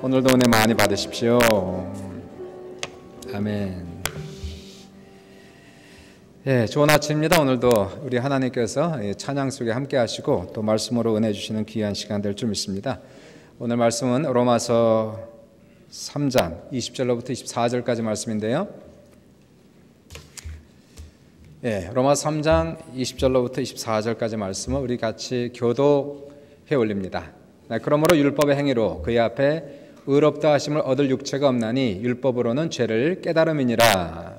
오늘도 은혜 많이 받으십시오. 아멘. 좋은 아침입니다. 오늘도 우리 하나님께서 찬양 속에 함께 하시고 또 말씀으로 은혜 주시는 귀한 시간 될 줄 믿습니다. 오늘 말씀은 로마서 3장 20절로부터 24절까지 말씀인데요. 로마서 3장 20절로부터 24절까지 말씀을 우리 같이 교독해 올립니다. 그러므로 율법의 행위로 그의 앞에 의롭다 하심을 얻을 육체가 없나니 율법으로는 죄를 깨달음이니라.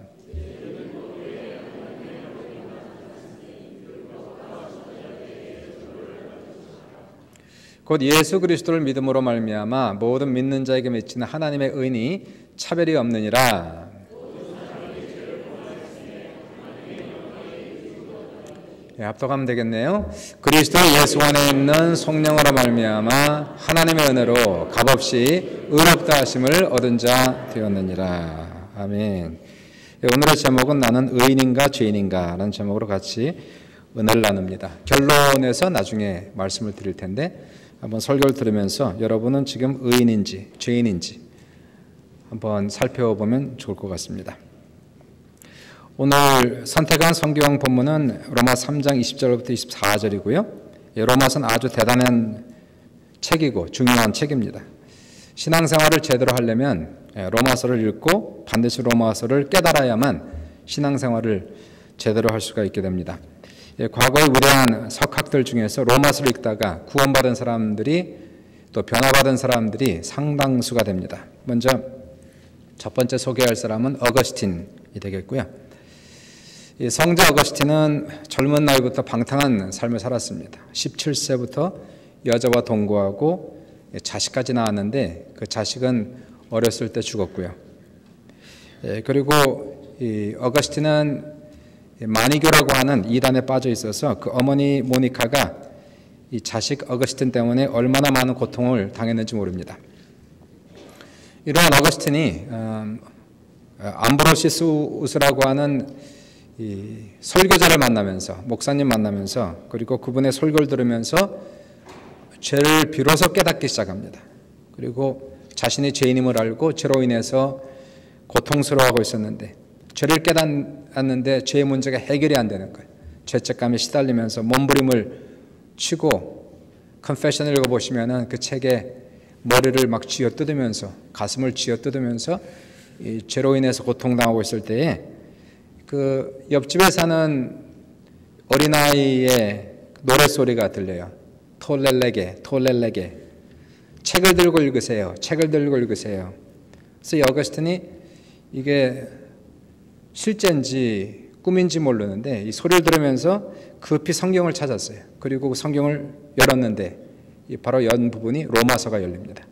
곧 예수 그리스도를 믿음으로 말미암아 모든 믿는 자에게 맺히는 하나님의 의인이 차별이 없느니라. 합독하면 되겠네요. 그리스도 예수 안에 있는 성령으로 말미암아 하나님의 은혜로 값없이 의롭다 하심을 얻은 자 되었느니라. 아멘. 오늘의 제목은 나는 의인인가 죄인인가 라는 제목으로 같이 은혜를 나눕니다. 결론에서 나중에 말씀을 드릴 텐데 한번 설교를 들으면서 여러분은 지금 의인인지 죄인인지 한번 살펴보면 좋을 것 같습니다. 오늘 선택한 성경 본문은 로마 3장 20절부터 24절이고요. 로마서는 아주 대단한 책이고 중요한 책입니다. 신앙생활을 제대로 하려면 로마서를 읽고 반드시 로마서를 깨달아야만 신앙생활을 제대로 할 수가 있게 됩니다. 과거의 위대한 석학들 중에서 로마서를 읽다가 구원받은 사람들이 또 변화받은 사람들이 상당수가 됩니다. 먼저 첫 번째 소개할 사람은 어거스틴이 되겠고요. 성자 어거스틴은 젊은 나이부터 방탕한 삶을 살았습니다. 17세부터 여자와 동거하고 자식까지 낳았는데 그 자식은 어렸을 때 죽었고요. 그리고 이 어거스틴은 마니교라고 하는 이단에 빠져 있어서 그 어머니 모니카가 이 자식 어거스틴 때문에 얼마나 많은 고통을 당했는지 모릅니다. 이러한 어거스틴이 암브로시우스라고 하는 이 설교자를 만나면서 목사님 만나면서 그리고 그분의 설교를 들으면서 죄를 비로소 깨닫기 시작합니다. 그리고 자신이 죄인임을 알고 죄로 인해서 고통스러워하고 있었는데 죄를 깨닫았는데 죄의 문제가 해결이 안 되는 거예요. 죄책감에 시달리면서 몸부림을 치고 컨페션을 읽어보시면은 그 책에 머리를 막 쥐어뜯으면서 가슴을 쥐어뜯으면서 이 죄로 인해서 고통당하고 있을 때에 그 옆집에 사는 어린아이의 노랫소리가 들려요. 톨렐레게 톨렐레게 책을 들고 읽으세요. 책을 들고 읽으세요. 그래서 이 어거스틴이 이게 실제인지 꿈인지 모르는데 이 소리를 들으면서 급히 성경을 찾았어요. 그리고 성경을 열었는데 바로 연 부분이 로마서가 열립니다.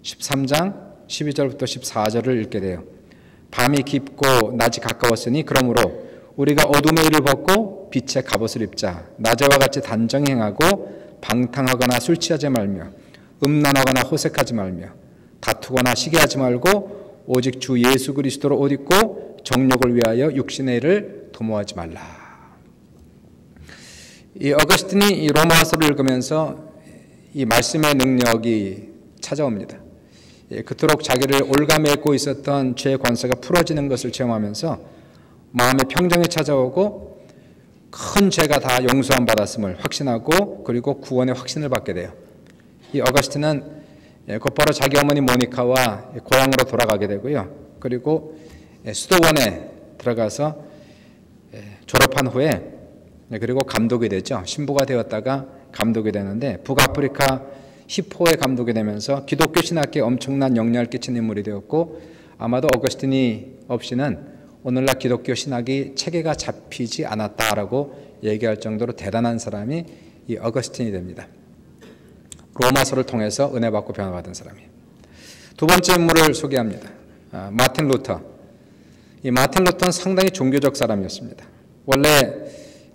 13장 12절부터 14절을 읽게 돼요. 밤이 깊고 낮이 가까웠으니 그러므로 우리가 어둠의 일을 벗고 빛의 갑옷을 입자. 낮에와 같이 단정히 행하고 방탕하거나 술 취하지 말며 음란하거나 호색하지 말며 다투거나 시기하지 말고 오직 주 예수 그리스도로 옷 입고 정욕을 위하여 육신의 일을 도모하지 말라. 이 어거스틴이 이 로마서를 읽으면서 이 말씀의 능력이 찾아옵니다. 그토록 자기를 올가매고 있었던 죄의 관세가 풀어지는 것을 체험하면서 마음의 평정이 찾아오고 큰 죄가 다 용서함 받았음을 확신하고 그리고 구원의 확신을 받게 돼요. 이 어거스틴은 곧바로 자기 어머니 모니카와 고향으로 돌아가게 되고요. 그리고 수도원에 들어가서 졸업한 후에 그리고 감독이 되죠. 신부가 되었다가 감독이 되는데 북아프리카 히포에 감독이 되면서 기독교 신학계에 엄청난 영향을 끼친 인물이 되었고 아마도 어거스틴이 없이는 오늘날 기독교 신학이 체계가 잡히지 않았다라고 얘기할 정도로 대단한 사람이 이 어거스틴이 됩니다. 로마서를 통해서 은혜 받고 변화받은 사람이에요. 두 번째 인물을 소개합니다. 마틴 루터. 이 마틴 루터는 상당히 종교적 사람이었습니다. 원래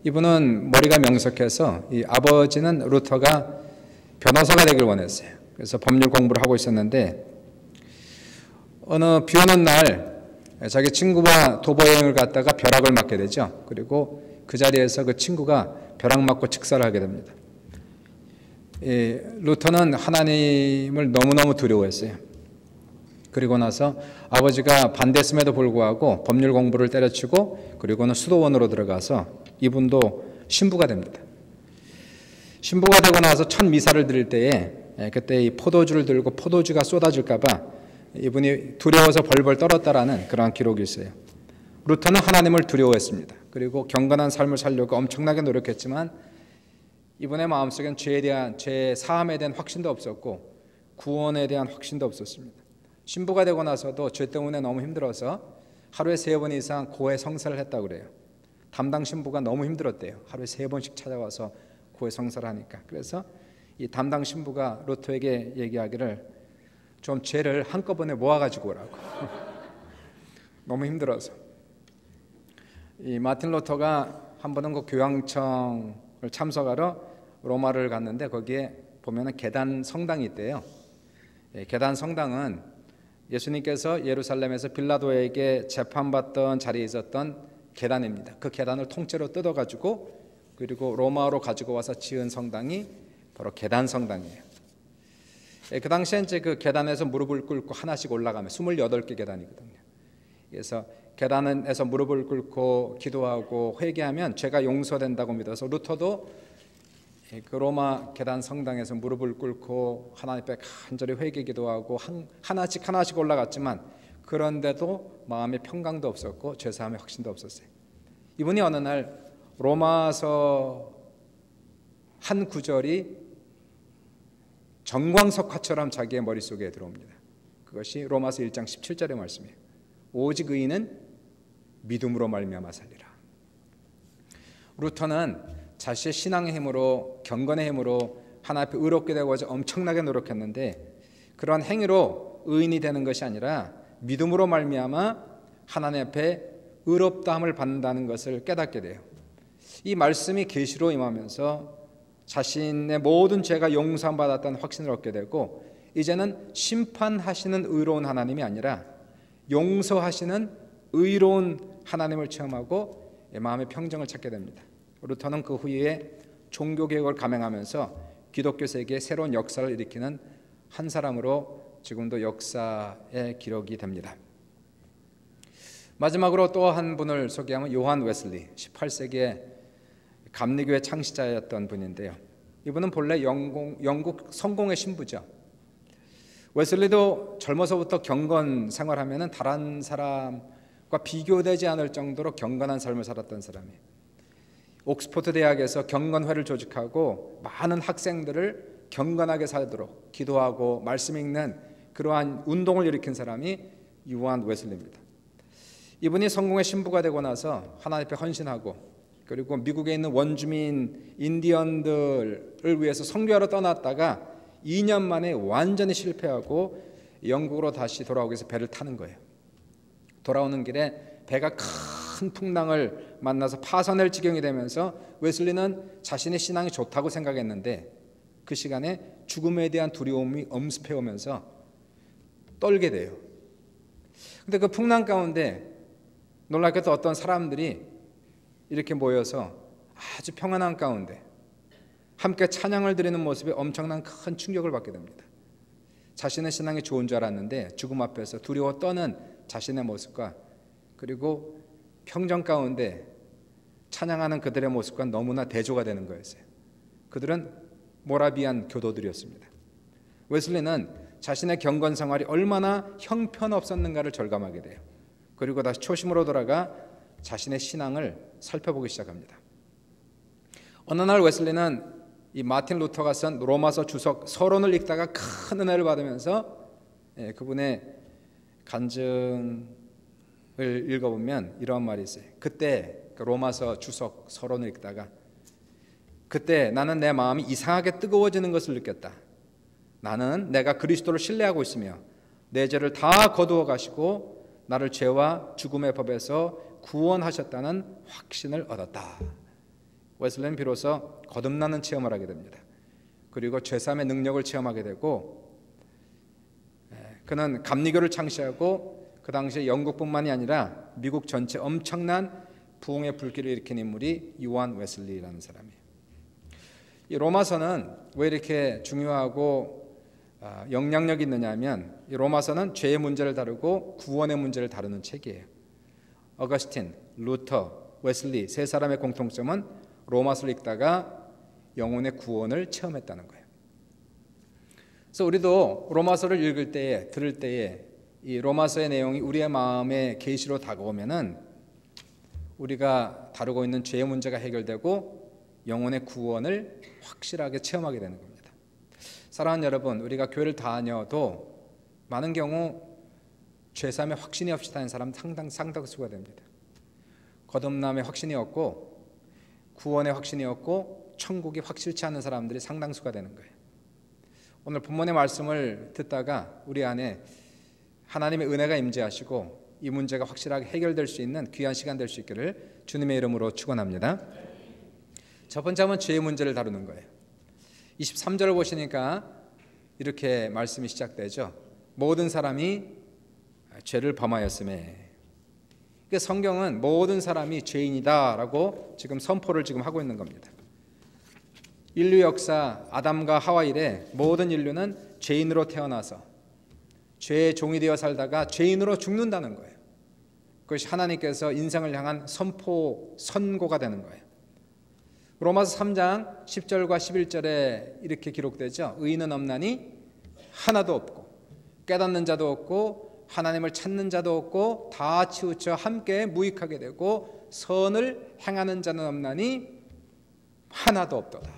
이분은 머리가 명석해서 이 아버지는 루터가 변호사가 되길 원했어요. 그래서 법률 공부를 하고 있었는데 어느 비 오는 날 자기 친구와 도보 여행을 갔다가 벼락을 맞게 되죠. 그리고 그 자리에서 그 친구가 벼락 맞고 직사를 하게 됩니다. 루터는 하나님을 너무너무 두려워했어요. 그리고 나서 아버지가 반대했음에도 불구하고 법률 공부를 때려치고 그리고는 수도원으로 들어가서 이분도 신부가 됩니다. 신부가 되고 나서 첫 미사를 드릴 때에 그때 이 포도주를 들고 포도주가 쏟아질까 봐 이분이 두려워서 벌벌 떨었다라는 그러한 기록이 있어요. 루터는 하나님을 두려워했습니다. 그리고 경건한 삶을 살려고 엄청나게 노력했지만 이분의 마음속엔 죄 사함에 대한 확신도 없었고 구원에 대한 확신도 없었습니다. 신부가 되고 나서도 죄 때문에 너무 힘들어서 하루에 3번 이상 고해 성사를 했다고 그래요. 담당 신부가 너무 힘들었대요. 하루에 3번씩 찾아와서 고해 성사를 하니까. 그래서 이 담당 신부가 루터에게 얘기하기를 좀 죄를 한꺼번에 모아가지고 오라고. 너무 힘들어서. 이 마틴 루터가 한 번은 그 교황청을 참석하러 로마를 갔는데 거기에 보면은 계단 성당이 있대요. 계단 성당은 예수님께서 예루살렘에서 빌라도에게 재판받던 자리에 있었던 계단입니다. 그 계단을 통째로 뜯어가지고 그리고 로마로 가지고 와서 지은 성당이 바로 계단 성당이에요. 그 당시에 이제 그 계단에서 무릎을 꿇고 하나씩 올라가면 28개 계단이거든요. 그래서 계단에서 무릎을 꿇고 기도하고 회개하면 죄가 용서된다고 믿어서 루터도 그 로마 계단 성당에서 무릎을 꿇고 하나님 앞에 간절히 회개 기도하고 하나씩 올라갔지만 그런데도 마음의 평강도 없었고 죄사함의 확신도 없었어요. 이분이 어느 날 로마서 한 구절이 정광석화처럼 자기의 머릿속에 들어옵니다. 그것이 로마서 1장 17절의 말씀이에요. 오직 의인은 믿음으로 말미암아 살리라. 루터는 자신의 신앙의 힘으로 경건의 힘으로 하나님 앞에 의롭게 되고자 엄청나게 노력했는데 그러한 행위로 의인이 되는 것이 아니라 믿음으로 말미암아 하나님 앞에 의롭다함을 받는다는 것을 깨닫게 돼요. 이 말씀이 계시로 임하면서 자신의 모든 죄가 용서받았다는 확신을 얻게 되고 이제는 심판하시는 의로운 하나님이 아니라 용서하시는 의로운 하나님을 체험하고 마음의 평정을 찾게 됩니다. 루터는 그 후에 종교개혁을 감행하면서 기독교 세계에 새로운 역사를 일으키는 한 사람으로 지금도 역사의 기록이 됩니다. 마지막으로 또 한 분을 소개하면 요한 웨슬리, 18세기의 감리교의 창시자였던 분인데요. 이분은 본래 영국 성공의 신부죠. 웨슬리도 젊어서부터 경건 생활하면 다른 사람과 비교되지 않을 정도로 경건한 삶을 살았던 사람이에요. 옥스퍼드 대학에서 경건회를 조직하고 많은 학생들을 경건하게 살도록 기도하고 말씀 읽는 그러한 운동을 일으킨 사람이 요한 웨슬리입니다. 이분이 성공의 신부가 되고 나서 하나님 앞에 헌신하고 그리고 미국에 있는 원주민 인디언들을 위해서 선교하러 떠났다가 2년 만에 완전히 실패하고 영국으로 다시 돌아오기 위해서 배를 타는 거예요. 돌아오는 길에 배가 큰 풍랑을 만나서 파선할 지경이 되면서 웨슬리는 자신의 신앙이 좋다고 생각했는데 그 시간에 죽음에 대한 두려움이 엄습해 오면서 떨게 돼요. 근데 그 풍랑 가운데 놀랍게도 어떤 사람들이 이렇게 모여서 아주 평안한 가운데 함께 찬양을 드리는 모습에 엄청난 큰 충격을 받게 됩니다. 자신의 신앙이 좋은 줄 알았는데 죽음 앞에서 두려워 떠는 자신의 모습과 그리고 평정 가운데 찬양하는 그들의 모습과 너무나 대조가 되는 거였어요. 그들은 모라비안 교도들이었습니다. 웨슬리는 자신의 경건 생활이 얼마나 형편없었는가를 절감하게 돼요. 그리고 다시 초심으로 돌아가 자신의 신앙을 살펴보기 시작합니다. 어느 날 웨슬리는 이 마틴 루터가 쓴 로마서 주석 서론을 읽다가 큰 은혜를 받으면서 그분의 간증을 읽어보면 이런 말이 있어요. 그때 로마서 주석 서론을 읽다가 그때 나는 내 마음이 이상하게 뜨거워지는 것을 느꼈다. 나는 내가 그리스도를 신뢰하고 있으며 내 죄를 다 거두어 가시고 나를 죄와 죽음의 법에서 구원하셨다는 확신을 얻었다. 웨슬리는 비로소 거듭나는 체험을 하게 됩니다. 그리고 죄사함의 능력을 체험하게 되고 그는 감리교를 창시하고 그 당시에 영국뿐만이 아니라 미국 전체 엄청난 부흥의 불길을 일으킨 인물이 요한 웨슬리라는 사람이에요. 이 로마서는 왜 이렇게 중요하고 영향력이 있느냐면 이 로마서는 죄의 문제를 다루고 구원의 문제를 다루는 책이에요. 어거스틴, 루터, 웨슬리 세 사람의 공통점은 로마서를 읽다가 영혼의 구원을 체험했다는 거예요. 그래서 우리도 로마서를 읽을 때에, 들을 때에 이 로마서의 내용이 우리의 마음에 계시로 다가오면은 우리가 다루고 있는 죄의 문제가 해결되고 영혼의 구원을 확실하게 체험하게 되는 겁니다. 사랑하는 여러분, 우리가 교회를 다녀도 많은 경우 죄사함에 확신이 없이 다니는 사람 상당수가 됩니다. 거듭남의 확신이 없고 구원의 확신이 없고 천국이 확실치 않은 사람들이 상당수가 되는 거예요. 오늘 본문의 말씀을 듣다가 우리 안에 하나님의 은혜가 임재하시고 이 문제가 확실하게 해결될 수 있는 귀한 시간 될 수 있기를 주님의 이름으로 축원합니다. 첫 번째 하면 죄의 문제를 다루는 거예요. 23절을 보시니까 이렇게 말씀이 시작되죠. 모든 사람이 죄를 범하였음에. 그러니까 성경은 모든 사람이 죄인이다라고 지금 선포를 지금 하고 있는 겁니다. 인류 역사 아담과 하와 이래 모든 인류는 죄인으로 태어나서 죄의 종이 되어 살다가 죄인으로 죽는다는 거예요. 그것이 하나님께서 인생을 향한 선고가 되는 거예요. 로마서 3장 10절과 11절에 이렇게 기록되죠. 의인은 없나니 하나도 없고 깨닫는 자도 없고 하나님을 찾는 자도 없고 다 치우쳐 함께 무익하게 되고 선을 행하는 자는 없나니 하나도 없도다.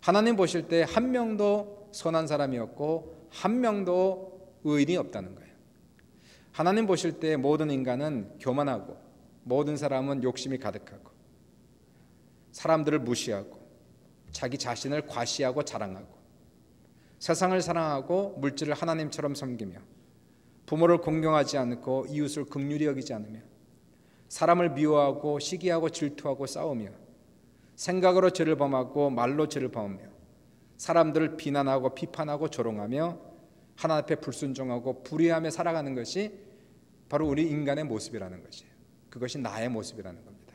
하나님 보실 때 한 명도 선한 사람이 없고 한 명도 의인이 없다는 거예요. 하나님 보실 때 모든 인간은 교만하고 모든 사람은 욕심이 가득하고 사람들을 무시하고 자기 자신을 과시하고 자랑하고 세상을 사랑하고 물질을 하나님처럼 섬기며 부모를 공경하지 않고 이웃을 긍휼히 여기지 않으며 사람을 미워하고 시기하고 질투하고 싸우며 생각으로 죄를 범하고 말로 죄를 범하며 사람들을 비난하고 비판하고 조롱하며 하나님 앞에 불순종하고 불의하며 살아가는 것이 바로 우리 인간의 모습이라는 것이에요. 그것이 나의 모습이라는 겁니다.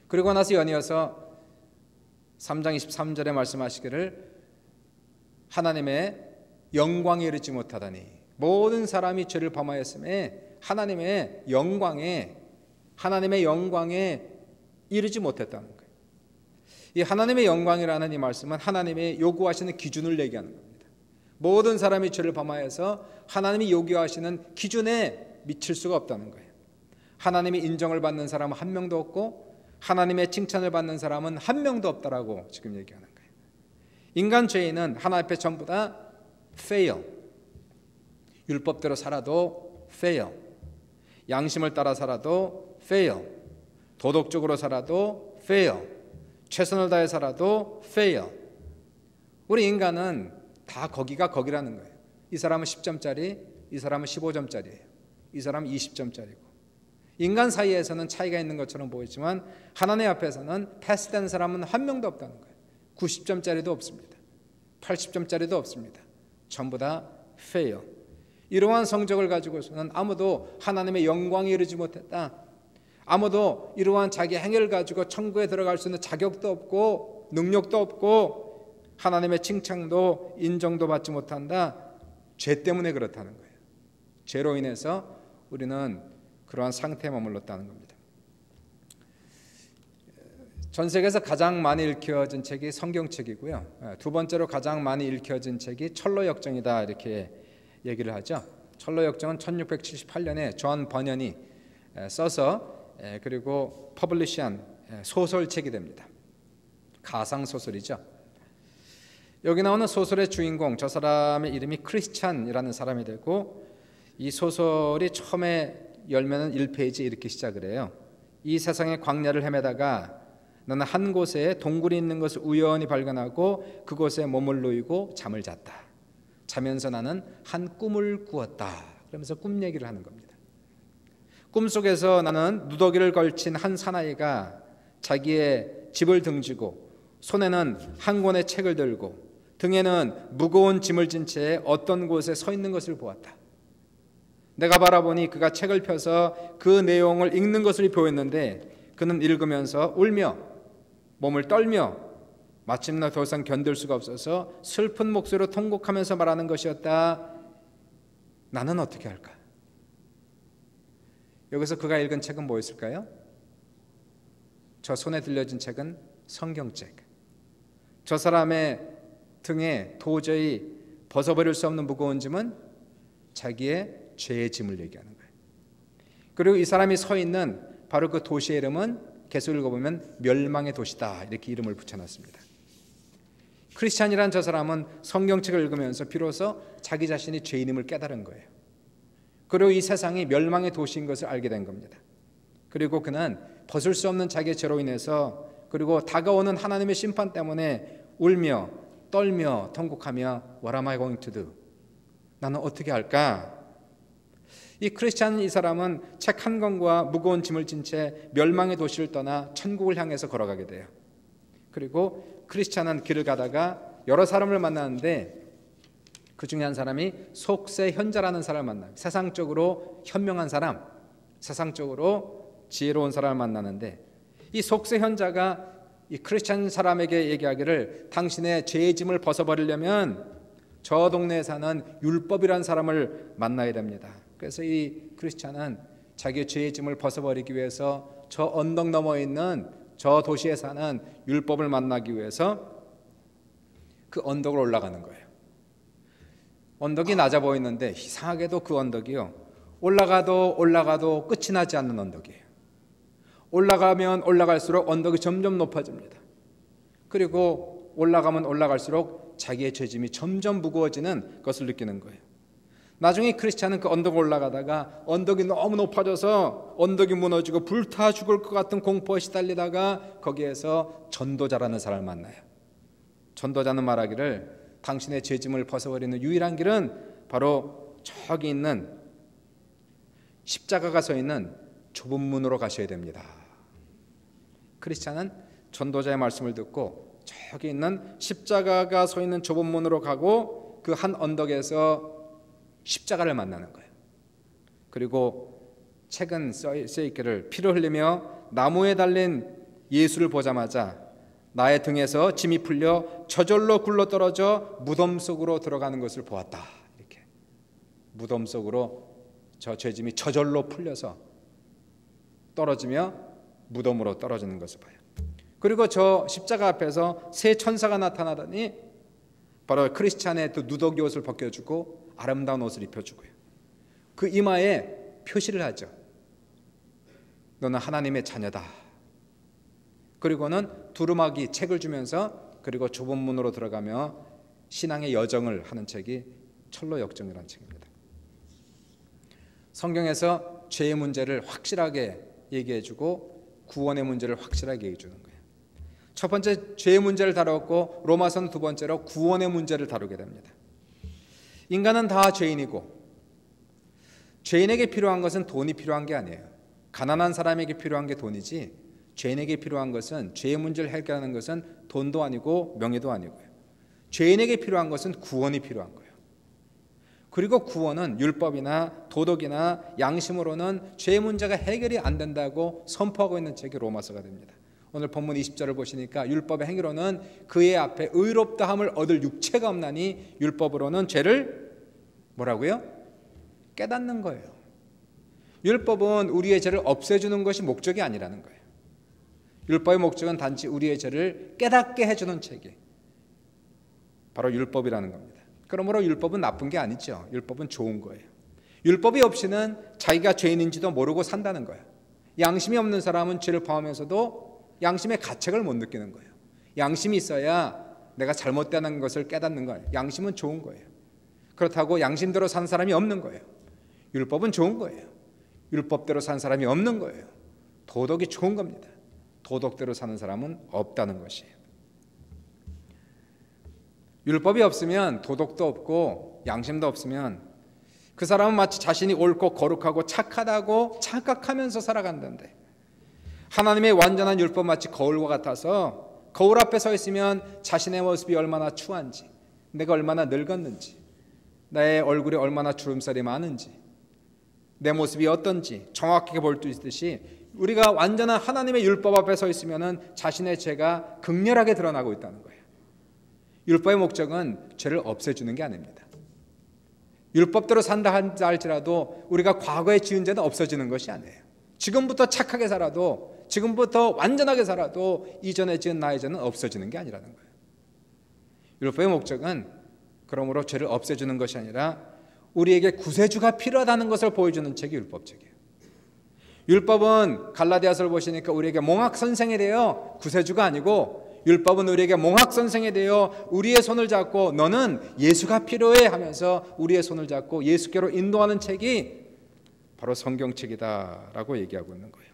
그리고 나서 연이어서 3장 23절에 말씀하시기를 하나님의 영광에 이르지 못하다니 모든 사람이 죄를 범하였음에 하나님의 영광에 이르지 못했다는 거예요. 이 하나님의 영광이라는 이 말씀은 하나님의 요구하시는 기준을 얘기하는 겁니다. 모든 사람이 죄를 범하여서 하나님이 요구하시는 기준에 미칠 수가 없다는 거예요. 하나님의 인정을 받는 사람은 한 명도 없고 하나님의 칭찬을 받는 사람은 한 명도 없다라고 지금 얘기하는 거예요. 인간 죄인은 하나님 앞에 전부 다 fail. 율법대로 살아도 fail. 양심을 따라 살아도 fail. 도덕적으로 살아도 fail. 최선을 다해 살아도 fail. 우리 인간은 다 거기가 거기라는 거예요. 이 사람은 10점짜리, 이 사람은 15점짜리예요. 이 사람은 20점짜리고. 인간 사이에서는 차이가 있는 것처럼 보이지만 하나님 앞에서는 패스된 사람은 한 명도 없다는 거예요. 90점짜리도 없습니다. 80점짜리도 없습니다. 전부 다 fail. 이러한 성적을 가지고서는 아무도 하나님의 영광에 이르지 못했다. 아무도 이러한 자기 행위를 가지고 천국에 들어갈 수 있는 자격도 없고 능력도 없고 하나님의 칭찬도 인정도 받지 못한다. 죄 때문에 그렇다는 거예요. 죄로 인해서 우리는 그러한 상태에 머물렀다는 겁니다. 전 세계에서 가장 많이 읽혀진 책이 성경책이고요. 두 번째로 가장 많이 읽혀진 책이 철로역정이다 이렇게 얘기를 하죠. 철로역정은 1678년에 존 버년이 써서 그리고 퍼블리시한 소설책이 됩니다. 가상소설이죠. 여기 나오는 소설의 주인공, 저 사람의 이름이 크리스찬이라는 사람이 되고 이 소설이 처음에 열면은 1페이지 이렇게 시작을 해요. 이 세상의 광야를 헤매다가 나는 한 곳에 동굴이 있는 것을 우연히 발견하고 그곳에 몸을 놓이고 잠을 잤다. 자면서 나는 한 꿈을 꾸었다. 그러면서 꿈 얘기를 하는 겁니다. 꿈속에서 나는 누더기를 걸친 한 사나이가 자기의 집을 등지고 손에는 한 권의 책을 들고 등에는 무거운 짐을 진 채 어떤 곳에 서 있는 것을 보았다. 내가 바라보니 그가 책을 펴서 그 내용을 읽는 것을 보였는데 그는 읽으면서 울며 몸을 떨며 마침내 더 이상 견딜 수가 없어서 슬픈 목소리로 통곡하면서 말하는 것이었다. 나는 어떻게 할까? 여기서 그가 읽은 책은 뭐였을까요? 저 손에 들려진 책은 성경책. 저 사람의 등에 도저히 벗어버릴 수 없는 무거운 짐은 자기의 죄의 짐을 얘기하는 거예요. 그리고 이 사람이 서 있는 바로 그 도시의 이름은 계속 읽어보면 멸망의 도시다, 이렇게 이름을 붙여놨습니다. 크리스찬이란 저 사람은 성경책을 읽으면서 비로소 자기 자신이 죄인임을 깨달은 거예요. 그리고 이 세상이 멸망의 도시인 것을 알게 된 겁니다. 그리고 그는 벗을 수 없는 자기의 죄로 인해서, 그리고 다가오는 하나님의 심판 때문에 울며 떨며 통곡하며 What am I going to do? 나는 어떻게 할까? 이 크리스찬 이 사람은 책 한 권과 무거운 짐을 진 채 멸망의 도시를 떠나 천국을 향해서 걸어가게 돼요. 그리고 크리스찬은 길을 가다가 여러 사람을 만나는데 그 중에 한 사람이 속세현자라는 사람을 만나요. 세상적으로 현명한 사람, 세상적으로 지혜로운 사람을 만나는데, 이 속세현자가 이 크리스찬 사람에게 얘기하기를 당신의 죄의 짐을 벗어버리려면 저 동네에 사는 율법이라는 사람을 만나야 됩니다. 그래서 이 크리스찬은 자기의 죄의 짐을 벗어버리기 위해서 저 언덕 너머에 있는 저 도시에 사는 율법을 만나기 위해서 그 언덕을 올라가는 거예요. 언덕이 낮아 보이는데 이상하게도 그 언덕이요, 올라가도 끝이 나지 않는 언덕이에요. 올라가면 올라갈수록 언덕이 점점 높아집니다. 그리고 올라가면 올라갈수록 자기의 죄짐이 점점 무거워지는 것을 느끼는 거예요. 나중에 크리스찬은 그 언덕을 올라가다가 언덕이 너무 높아져서 언덕이 무너지고 불타 죽을 것 같은 공포에 시달리다가 거기에서 전도자라는 사람을 만나요. 전도자는 말하기를 당신의 죄짐을 벗어버리는 유일한 길은 바로 저기 있는 십자가가 서 있는 좁은 문으로 가셔야 됩니다. 크리스찬은 전도자의 말씀을 듣고 저기 있는 십자가가 서 있는 좁은 문으로 가고 그 한 언덕에서 십자가를 만나는 거예요. 그리고 책은 써있기를 피를 흘리며 나무에 달린 예수를 보자마자 나의 등에서 짐이 풀려 저절로 굴러떨어져 무덤 속으로 들어가는 것을 보았다. 이렇게 무덤 속으로 저 죄짐이 저절로 풀려서 떨어지며 무덤으로 떨어지는 것을 봐요. 그리고 저 십자가 앞에서 세 천사가 나타나더니 바로 크리스찬의 또 누더기 옷을 벗겨주고 아름다운 옷을 입혀주고요, 그 이마에 표시를 하죠. 너는 하나님의 자녀다. 그리고는 두루마기 책을 주면서 그리고 좁은 문으로 들어가며 신앙의 여정을 하는 책이 철로 역정이라는 책입니다. 성경에서 죄의 문제를 확실하게 얘기해주고 구원의 문제를 확실하게 얘기해주는 거예요. 첫 번째 죄의 문제를 다뤘고 로마서는 두 번째로 구원의 문제를 다루게 됩니다. 인간은 다 죄인이고 죄인에게 필요한 것은 돈이 필요한 게 아니에요. 가난한 사람에게 필요한 게 돈이지 죄인에게 필요한 것은, 죄의 문제를 해결하는 것은 돈도 아니고 명예도 아니고요. 죄인에게 필요한 것은 구원이 필요한 거예요. 그리고 구원은 율법이나 도덕이나 양심으로는 죄의 문제가 해결이 안 된다고 선포하고 있는 책이 로마서가 됩니다. 오늘 본문 20절을 보시니까 율법의 행위로는 그의 앞에 의롭다함을 얻을 육체가 없나니 율법으로는 죄를 뭐라고요? 깨닫는 거예요. 율법은 우리의 죄를 없애주는 것이 목적이 아니라는 거예요. 율법의 목적은 단지 우리의 죄를 깨닫게 해주는 책이 바로 율법이라는 겁니다. 그러므로 율법은 나쁜 게 아니죠. 율법은 좋은 거예요. 율법이 없이는 자기가 죄인인지도 모르고 산다는 거예요. 양심이 없는 사람은 죄를 범하면서도 양심의 가책을 못 느끼는 거예요. 양심이 있어야 내가 잘못되는 것을 깨닫는 거예요. 양심은 좋은 거예요. 그렇다고 양심대로 산 사람이 없는 거예요. 율법은 좋은 거예요. 율법대로 산 사람이 없는 거예요. 도덕이 좋은 겁니다. 도덕대로 사는 사람은 없다는 것이에요. 율법이 없으면 도덕도 없고 양심도 없으면 그 사람은 마치 자신이 옳고 거룩하고 착하다고 착각하면서 살아간다는데, 하나님의 완전한 율법 마치 거울과 같아서 거울 앞에 서 있으면 자신의 모습이 얼마나 추한지, 내가 얼마나 늙었는지, 나의 얼굴에 얼마나 주름살이 많은지, 내 모습이 어떤지 정확하게 볼 수 있듯이 우리가 완전한 하나님의 율법 앞에 서 있으면 자신의 죄가 극렬하게 드러나고 있다는 거예요. 율법의 목적은 죄를 없애주는 게 아닙니다. 율법대로 산다 할지라도 우리가 과거에 지은 죄는 없어지는 것이 아니에요. 지금부터 착하게 살아도, 지금부터 완전하게 살아도 이전에 지은 나의 죄는 없어지는 게 아니라는 거예요. 율법의 목적은 그러므로 죄를 없애주는 것이 아니라 우리에게 구세주가 필요하다는 것을 보여주는 책이 율법책이에요. 율법은 갈라디아서를 보시니까 우리에게 몽학선생이 되어 구세주가 아니고, 율법은 우리에게 몽학선생이 되어 우리의 손을 잡고 너는 예수가 필요해 하면서 우리의 손을 잡고 예수께로 인도하는 책이 바로 성경책이다라고 얘기하고 있는 거예요.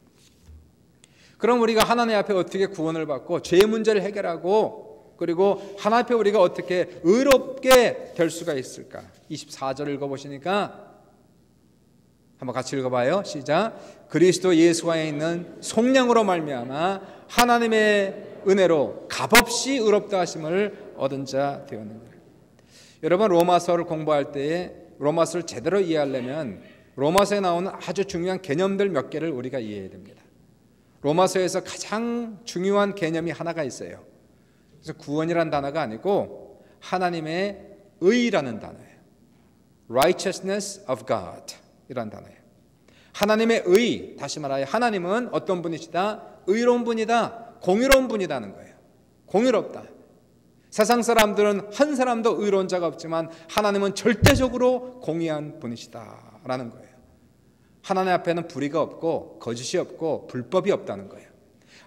그럼 우리가 하나님 앞에 어떻게 구원을 받고 죄의 문제를 해결하고, 그리고 하나님 앞에 우리가 어떻게 의롭게 될 수가 있을까? 24절 읽어보시니까 한번 같이 읽어봐요. 시작. 그리스도 예수 안에 있는 속량으로 말미암아 하나님의 은혜로 값없이 의롭다 하심을 얻은 자 되었느니라. 여러분, 로마서를 공부할 때에 로마서를 제대로 이해하려면 로마서에 나오는 아주 중요한 개념들 몇 개를 우리가 이해해야 됩니다. 로마서에서 가장 중요한 개념이 하나가 있어요. 그래서 구원이라는 단어가 아니고 하나님의 의라는 단어예요. Righteousness of God 이라는 단어예요. 하나님의 의, 다시 말하여 하나님은 어떤 분이시다? 의로운 분이다. 공의로운 분이라는 거예요. 공의롭다. 세상 사람들은 한 사람도 의로운 자가 없지만 하나님은 절대적으로 공의한 분이시다라는 거예요. 하나님 앞에는 불의가 없고 거짓이 없고 불법이 없다는 거예요.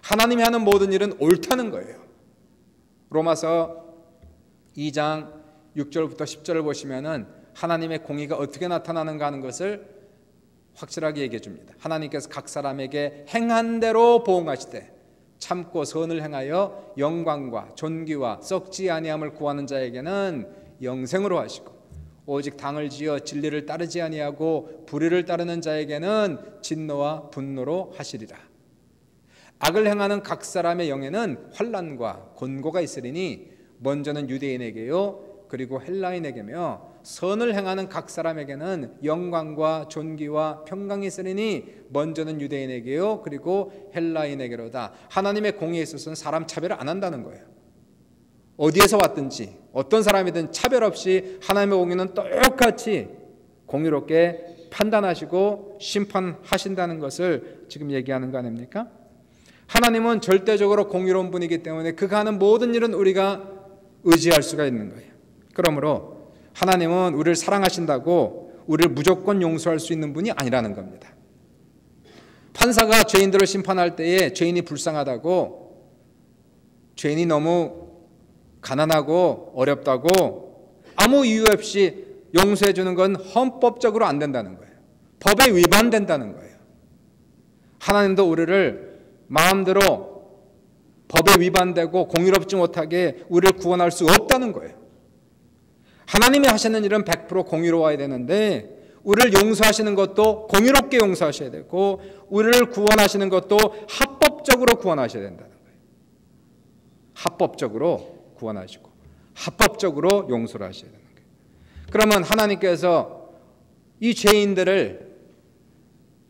하나님이 하는 모든 일은 옳다는 거예요. 로마서 2장 6절부터 10절을 보시면은 하나님의 공의가 어떻게 나타나는가 하는 것을 확실하게 얘기해 줍니다. 하나님께서 각 사람에게 행한 대로 보응하시되 참고 선을 행하여 영광과 존귀와 썩지 아니함을 구하는 자에게는 영생으로 하시고, 오직 당을 지어 진리를 따르지 아니하고 불의를 따르는 자에게는 진노와 분노로 하시리라. 악을 행하는 각 사람의 영에는 환난과 곤고가 있으리니 먼저는 유대인에게요 그리고 헬라인에게며, 선을 행하는 각 사람에게는 영광과 존귀와 평강이 있으리니 먼저는 유대인에게요 그리고 헬라인에게로다. 하나님의 공의에 있어서는 사람 차별을 안 한다는 거예요. 어디에서 왔든지 어떤 사람이든 차별 없이 하나님의 공의는 똑같이 공의롭게 판단하시고 심판하신다는 것을 지금 얘기하는 거 아닙니까? 하나님은 절대적으로 공의로운 분이기 때문에 그가 하는 모든 일은 우리가 의지할 수가 있는 거예요. 그러므로 하나님은 우리를 사랑하신다고 우리를 무조건 용서할 수 있는 분이 아니라는 겁니다. 판사가 죄인들을 심판할 때에 죄인이 불쌍하다고, 죄인이 너무 가난하고 어렵다고 아무 이유 없이 용서해 주는 건 헌법적으로 안 된다는 거예요. 법에 위반된다는 거예요. 하나님도 우리를 마음대로 법에 위반되고 공의롭지 못하게 우리를 구원할 수 없다는 거예요. 하나님이 하시는 일은 100% 공의로워야 되는데, 우리를 용서하시는 것도 공의롭게 용서하셔야 되고, 우리를 구원하시는 것도 합법적으로 구원하셔야 된다는 거예요. 합법적으로 구원하시고 합법적으로 용서를 하셔야 되는 거예요. 그러면 하나님께서 이 죄인들을,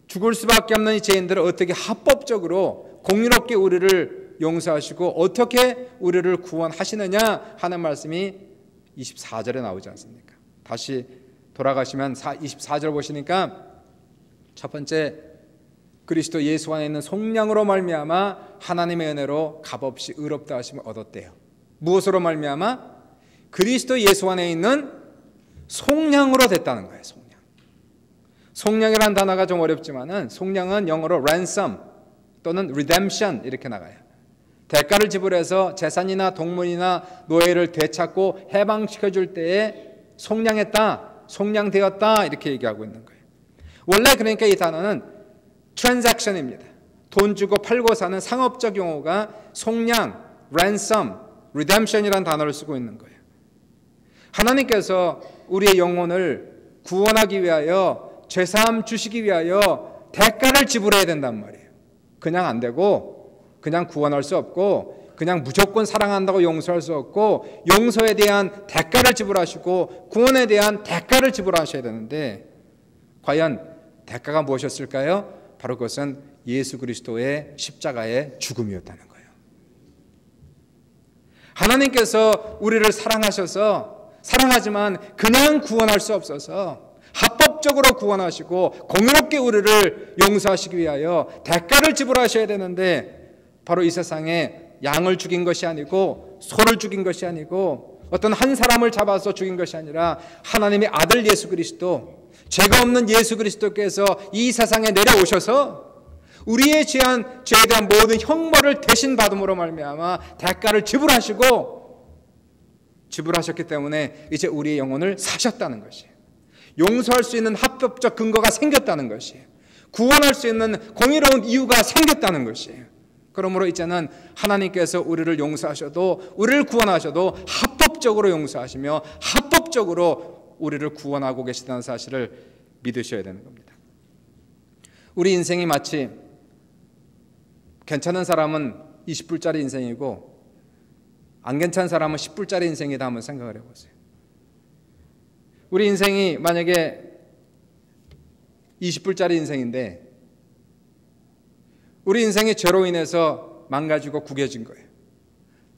죽을 수밖에 없는 이 죄인들을 어떻게 합법적으로 공의롭게 우리를 용서하시고 어떻게 우리를 구원하시느냐 하는 말씀이 24절에 나오지 않습니까? 다시 돌아가시면 24절 보시니까 첫 번째, 그리스도 예수 안에 있는 속량으로 말미암아 하나님의 은혜로 값없이 의롭다 하심을 얻었대요. 무엇으로 말미암아? 그리스도 예수 안에 있는 속량으로 됐다는 거예요. 속량. 속량이라는 단어가 좀 어렵지만은 속량은 영어로 ransom 또는 redemption 이렇게 나가요. 대가를 지불해서 재산이나 동물이나 노예를 되찾고 해방시켜줄 때에 속량했다, 속량되었다 이렇게 얘기하고 있는 거예요. 원래 그러니까 이 단어는 transaction입니다. 돈 주고 팔고 사는 상업적 용어가 속량, ransom, redemption이라는 단어를 쓰고 있는 거예요. 하나님께서 우리의 영혼을 구원하기 위하여, 죄사함 주시기 위하여 대가를 지불해야 된단 말이에요. 그냥 안 되고, 그냥 구원할 수 없고, 그냥 무조건 사랑한다고 용서할 수 없고, 용서에 대한 대가를 지불하시고 구원에 대한 대가를 지불하셔야 되는데, 과연 대가가 무엇이었을까요? 바로 그것은 예수 그리스도의 십자가의 죽음이었다는 거예요. 하나님께서 우리를 사랑하지만 그냥 구원할 수 없어서 합법적으로 구원하시고 공의롭게 우리를 용서하시기 위하여 대가를 지불하셔야 되는데, 바로 이 세상에 양을 죽인 것이 아니고 소를 죽인 것이 아니고 어떤 한 사람을 잡아서 죽인 것이 아니라 하나님의 아들 예수 그리스도, 죄가 없는 예수 그리스도께서 이 세상에 내려오셔서 우리의 죄에 대한 모든 형벌을 대신 받음으로 말미암아 대가를 지불하셨기 때문에 이제 우리의 영혼을 사셨다는 것이에요. 용서할 수 있는 합법적 근거가 생겼다는 것이에요. 구원할 수 있는 공의로운 이유가 생겼다는 것이에요. 그러므로 이제는 하나님께서 우리를 용서하셔도, 우리를 구원하셔도 합법적으로 용서하시며 합법적으로 우리를 구원하고 계시다는 사실을 믿으셔야 되는 겁니다. 우리 인생이 마치 괜찮은 사람은 20불짜리 인생이고 안 괜찮은 사람은 10불짜리 인생이다 한번 생각을 해보세요. 우리 인생이 만약에 20불짜리 인생인데 우리 인생이 죄로 인해서 망가지고 구겨진 거예요.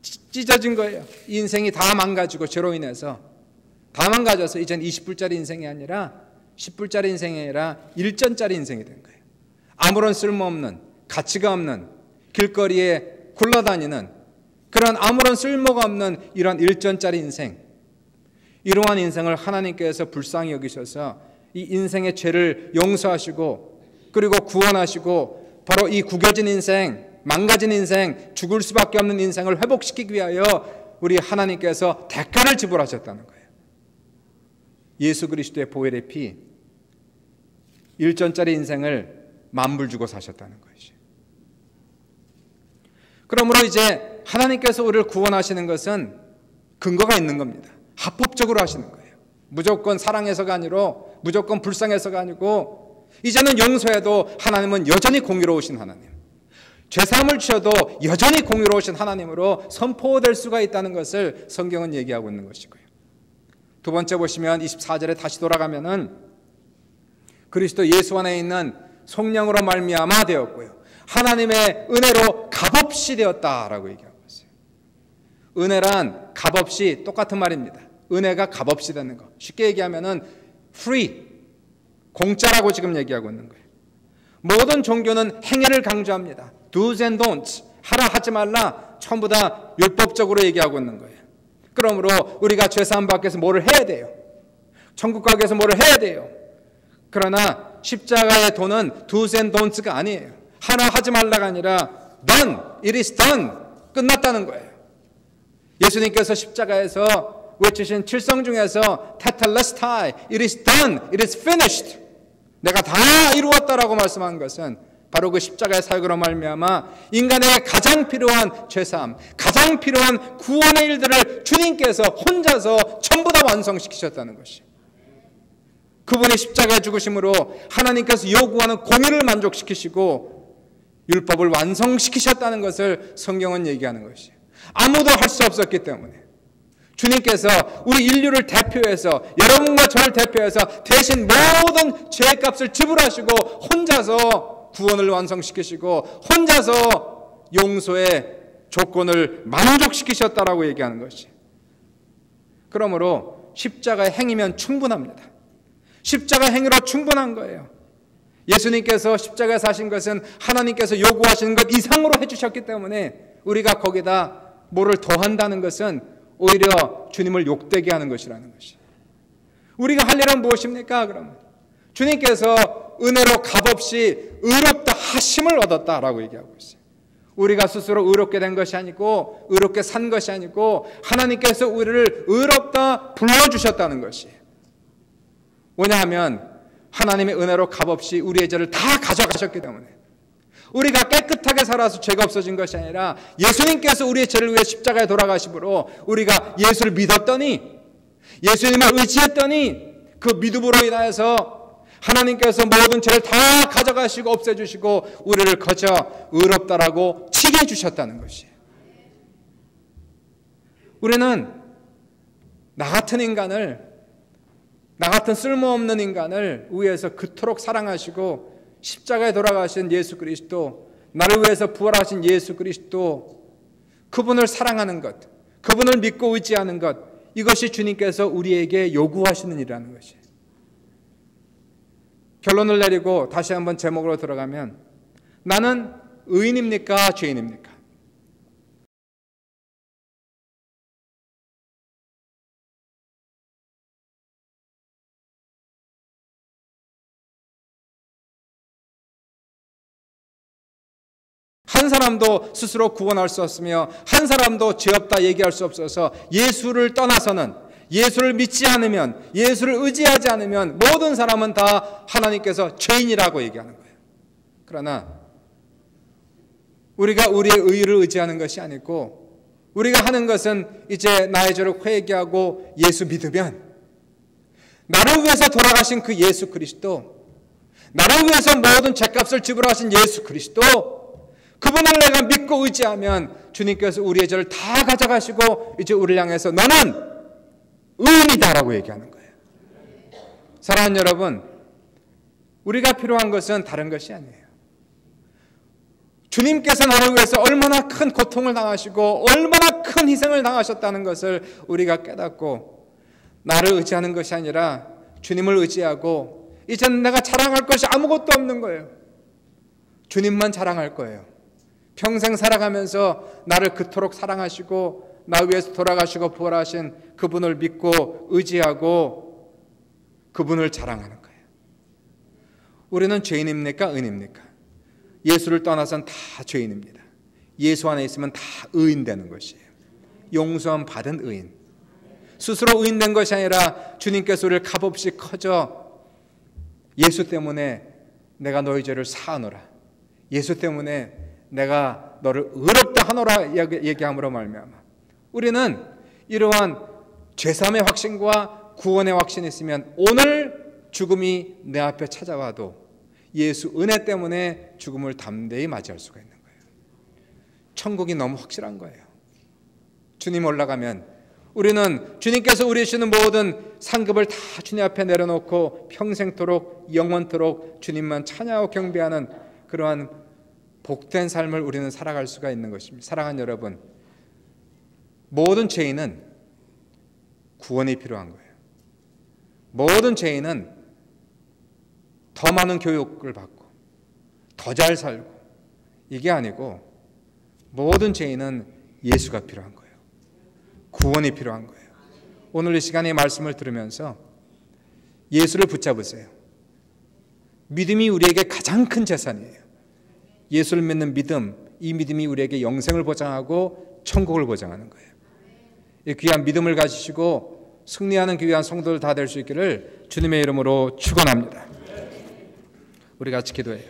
찢어진 거예요. 이 인생이 다 망가지고 죄로 인해서 다 망가져서 이젠 20불짜리 인생이 아니라 10불짜리 인생이 아니라 1전짜리 인생이 된 거예요. 아무런 쓸모없는, 가치가 없는, 길거리에 굴러다니는 그런 아무런 쓸모가 없는 이런 1전짜리 인생, 이러한 인생을 하나님께서 불쌍히 여기셔서 이 인생의 죄를 용서하시고 그리고 구원하시고 바로 이 구겨진 인생, 망가진 인생, 죽을 수밖에 없는 인생을 회복시키기 위하여 우리 하나님께서 대가를 지불하셨다는 거예요. 예수 그리스도의 보혈의 피, 1전짜리 인생을 만불 주고 사셨다는 것이죠. 그러므로 이제 하나님께서 우리를 구원하시는 것은 근거가 있는 겁니다. 합법적으로 하시는 거예요. 무조건 사랑해서가 아니고 무조건 불쌍해서가 아니고 이제는 용서해도 하나님은 여전히 공의로우신 하나님, 죄사함을 주셔도 여전히 공의로우신 하나님으로 선포될 수가 있다는 것을 성경은 얘기하고 있는 것이고요. 두 번째 보시면 24절에 다시 돌아가면은 그리스도 예수 안에 있는 성령으로 말미암아 되었고요, 하나님의 은혜로 값없이 되었다라고 얘기하고 있어요. 은혜란 값없이 똑같은 말입니다. 은혜가 값없이 되는 거, 쉽게 얘기하면은 free, 공짜라고 지금 얘기하고 있는 거예요. 모든 종교는 행위를 강조합니다. do's and don'ts, 하라 하지 말라, 전부 다 율법적으로 얘기하고 있는 거예요. 그러므로 우리가 죄사함 받기 위해서 뭐를 해야 돼요? 천국 가기 위해서 뭐를 해야 돼요? 그러나 십자가의 도는 do's and don'ts가 아니에요. 하나 하지 말라가 아니라 done, it is done, 끝났다는 거예요. 예수님께서 십자가에서 외치신 칠성 중에서 테텔레스타이, it is done, it is finished, 내가 다 이루었다라고 말씀한 것은 바로 그 십자가의 사역으로 말미암아 인간에게 가장 필요한 죄사함, 가장 필요한 구원의 일들을 주님께서 혼자서 전부 다 완성시키셨다는 것이, 그분의 십자가의 죽으심으로 하나님께서 요구하는 공의를 만족시키시고 율법을 완성시키셨다는 것을 성경은 얘기하는 것이에요. 아무도 할 수 없었기 때문에 주님께서 우리 인류를 대표해서, 여러분과 저를 대표해서 대신 모든 죄값을 지불하시고 혼자서 구원을 완성시키시고 혼자서 용서의 조건을 만족시키셨다라고 얘기하는 것이. 그러므로 십자가의 행위면 충분합니다. 십자가 행위로 충분한 거예요. 예수님께서 십자가에 사신 것은 하나님께서 요구하시는 것 이상으로 해주셨기 때문에 우리가 거기다 뭐를 더한다는 것은 오히려 주님을 욕되게 하는 것이라는 것이. 우리가 할 일은 무엇입니까? 그러면 주님께서 은혜로 값없이 의롭다 하심을 얻었다라고 얘기하고 있어요. 우리가 스스로 의롭게 된 것이 아니고 의롭게 산 것이 아니고 하나님께서 우리를 의롭다 불러주셨다는 것이에요. 왜냐하면 하나님의 은혜로 값없이 우리의 죄를 다 가져가셨기 때문에, 우리가 깨끗하게 살아서 죄가 없어진 것이 아니라 예수님께서 우리의 죄를 위해 십자가에 돌아가심으로 우리가 예수를 믿었더니, 예수님을 의지했더니 그 믿음으로 인하여서 하나님께서 모든 죄를 다 가져가시고 없애주시고 우리를 거저 의롭다라고 치게 해주셨다는 것이에요. 우리는 나 같은 인간을, 나 같은 쓸모없는 인간을 위해서 그토록 사랑하시고 십자가에 돌아가신 예수 그리스도, 나를 위해서 부활하신 예수 그리스도, 그분을 사랑하는 것, 그분을 믿고 의지하는 것, 이것이 주님께서 우리에게 요구하시는 일이라는 것이에요. 결론을 내리고 다시 한번 제목으로 들어가면, 나는 의인입니까? 죄인입니까? 한 사람도 스스로 구원할 수 없으며 한 사람도 죄 없다 얘기할 수 없어서 예수를 떠나서는, 예수를 믿지 않으면, 예수를 의지하지 않으면 모든 사람은 다 하나님께서 죄인이라고 얘기하는 거예요. 그러나 우리가 우리의 의를 의지하는 것이 아니고, 우리가 하는 것은 이제 나의 죄를 회개하고 예수 믿으면 나를 위해서 돌아가신 그 예수 그리스도, 나를 위해서 모든 죄값을 지불하신 예수 그리스도, 그분을 내가 믿고 의지하면 주님께서 우리의 죄를 다 가져가시고 이제 우리를 향해서 너는 의인이다라고 얘기하는 거예요. 사랑하는 여러분, 우리가 필요한 것은 다른 것이 아니에요. 주님께서 나를 위해서 얼마나 큰 고통을 당하시고 얼마나 큰 희생을 당하셨다는 것을 우리가 깨닫고, 나를 의지하는 것이 아니라 주님을 의지하고, 이제는 내가 자랑할 것이 아무것도 없는 거예요. 주님만 자랑할 거예요. 평생 살아가면서 나를 그토록 사랑하시고 나 위해서 돌아가시고 부활하신 그분을 믿고 의지하고 그분을 자랑하는 거예요. 우리는 죄인입니까? 의인입니까? 예수를 떠나선 다 죄인입니다. 예수 안에 있으면 다 의인 되는 것이에요. 용서함 받은 의인. 스스로 의인 된 것이 아니라 주님께서 우리를 값없이 커져 예수 때문에 내가 너희 죄를 사하노라, 예수 때문에 내가 너를 의롭다 하노라 얘기함으로 말미암아 우리는 이러한 죄사함의 확신과 구원의 확신이 있으면 오늘 죽음이 내 앞에 찾아와도 예수 은혜 때문에 죽음을 담대히 맞이할 수가 있는 거예요. 천국이 너무 확실한 거예요. 주님 올라가면 우리는 주님께서 우리 주시는 모든 상급을 다 주님 앞에 내려놓고 평생토록 영원토록 주님만 찬양하고 경배하는 그러한 복된 삶을 우리는 살아갈 수가 있는 것입니다. 사랑하는 여러분, 모든 죄인은 구원이 필요한 거예요. 모든 죄인은 더 많은 교육을 받고 더 잘 살고 이게 아니고, 모든 죄인은 예수가 필요한 거예요. 구원이 필요한 거예요. 오늘 이 시간에 말씀을 들으면서 예수를 붙잡으세요. 믿음이 우리에게 가장 큰 재산이에요. 예수를 믿는 믿음, 이 믿음이 우리에게 영생을 보장하고 천국을 보장하는 거예요. 이 귀한 믿음을 가지시고 승리하는 귀한 성도들 다 될 수 있기를 주님의 이름으로 축원합니다. 우리 같이 기도해요.